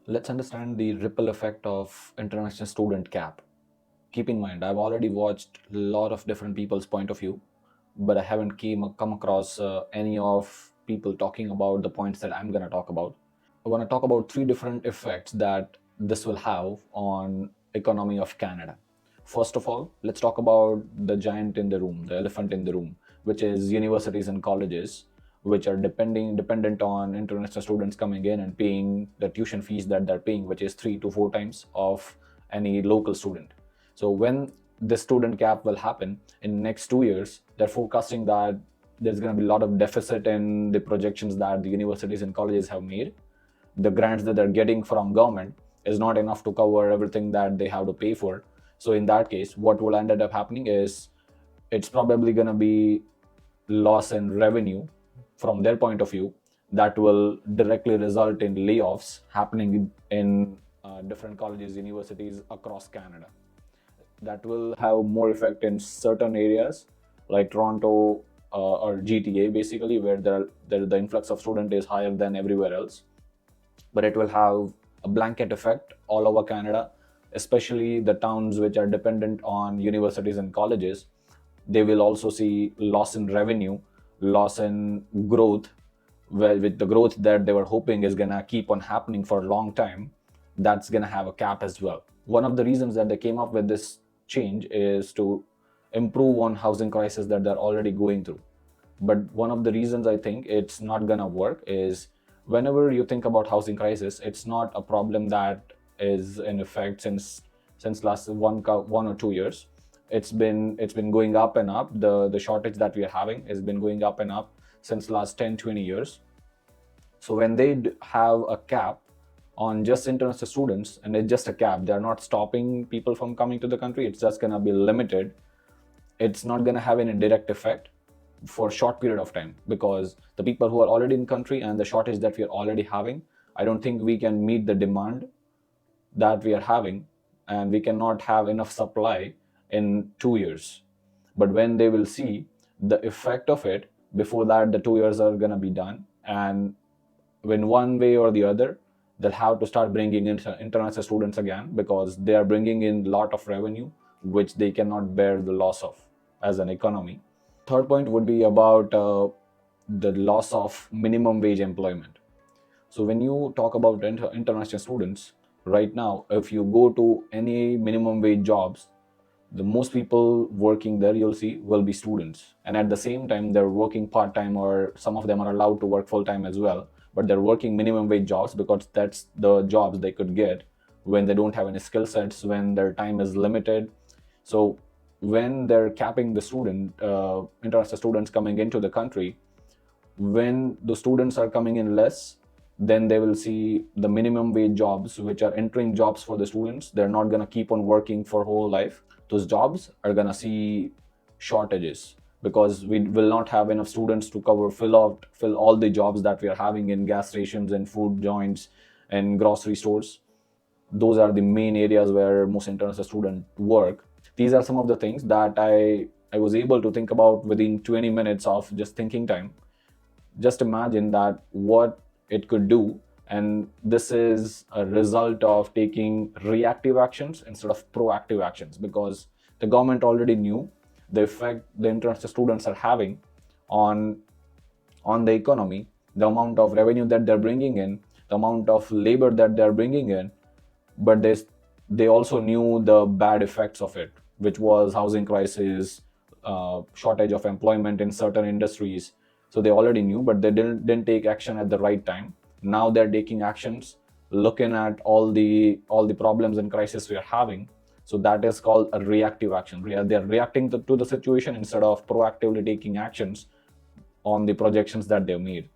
Let's understand the ripple effect of international student cap. Keep in mind, I've already watched a lot of different people's point of view, but I haven't come across any of people talking about the points that I'm going to talk about. I want to talk about three different effects that this will have on economy of Canada. First of all, let's talk about the giant in the room, the elephant in the room, which is universities and colleges, which are dependent on international students coming in and paying the tuition fees that they're paying, which is 3 to 4 times of any local student. So when the student cap will happen in next 2 years, they're forecasting that there's going to be a lot of deficit in the projections that the universities and colleges have made. The grants that they're getting from government is not enough to cover everything that they have to pay for. So in that case, what will end up happening is it's probably going to be loss in revenue from their point of view that will directly result in layoffs happening in different colleges, universities across Canada. That will have more effect in certain areas like Toronto or GTA, basically, where the influx of student is higher than everywhere else. But it will have a blanket effect all over Canada, especially the towns which are dependent on universities and colleges. They will also see loss in revenue, loss in growth, well, with the growth that they were hoping is going to keep on happening for a long time. That's going to have a cap as well. One of the reasons that they came up with this change is to improve on housing crisis that they're already going through. But one of the reasons I think it's not going to work is whenever you think about housing crisis, it's not a problem that is in effect since last 1 or 2 years. It's been going up and up. The shortage that we are having has been going up and up since last 10-20 years. So when they have a cap on just international students, and it's just a cap, they're not stopping people from coming to the country, it's just going to be limited. It's not going to have any direct effect for a short period of time, because the people who are already in country and the shortage that we are already having, I don't think we can meet the demand that we are having, and we cannot have enough supply in 2 years. But when they will see the effect of it, before that the 2 years are going to be done, and when one way or the other, they'll have to start bringing in international students again, because they are bringing in a lot of revenue which they cannot bear the loss of as an economy. Third point would be about the loss of minimum wage employment. So when you talk about international students, right now, if you go to any minimum wage jobs, the most people working there you'll see will be students, and at the same time they're working part-time, or some of them are allowed to work full-time as well, but they're working minimum wage jobs because that's the jobs they could get when they don't have any skill sets, when their time is limited. So when they're capping the international students coming into the country, when the students are coming in less, then they will see the minimum wage jobs which are entering jobs for the students. They're not going to keep on working for whole life. Those jobs are going to see shortages, because we will not have enough students to fill all the jobs that we are having in gas stations and food joints and grocery stores. Those are the main areas where most international students work. These are some of the things that I was able to think about within 20 minutes of just thinking time. Just imagine that what it could do, and this is a result of taking reactive actions instead of proactive actions, because the government already knew the effect the international students are having on the economy, the amount of revenue that they're bringing in, the amount of labor that they're bringing in. But they also knew the bad effects of it, which was housing crisis, shortage of employment in certain industries. So they already knew, but they didn't take action at the right time. Now they're taking actions, looking at all the problems and crisis we are having. So that is called a reactive action. They're reacting to the situation instead of proactively taking actions on the projections that they've made.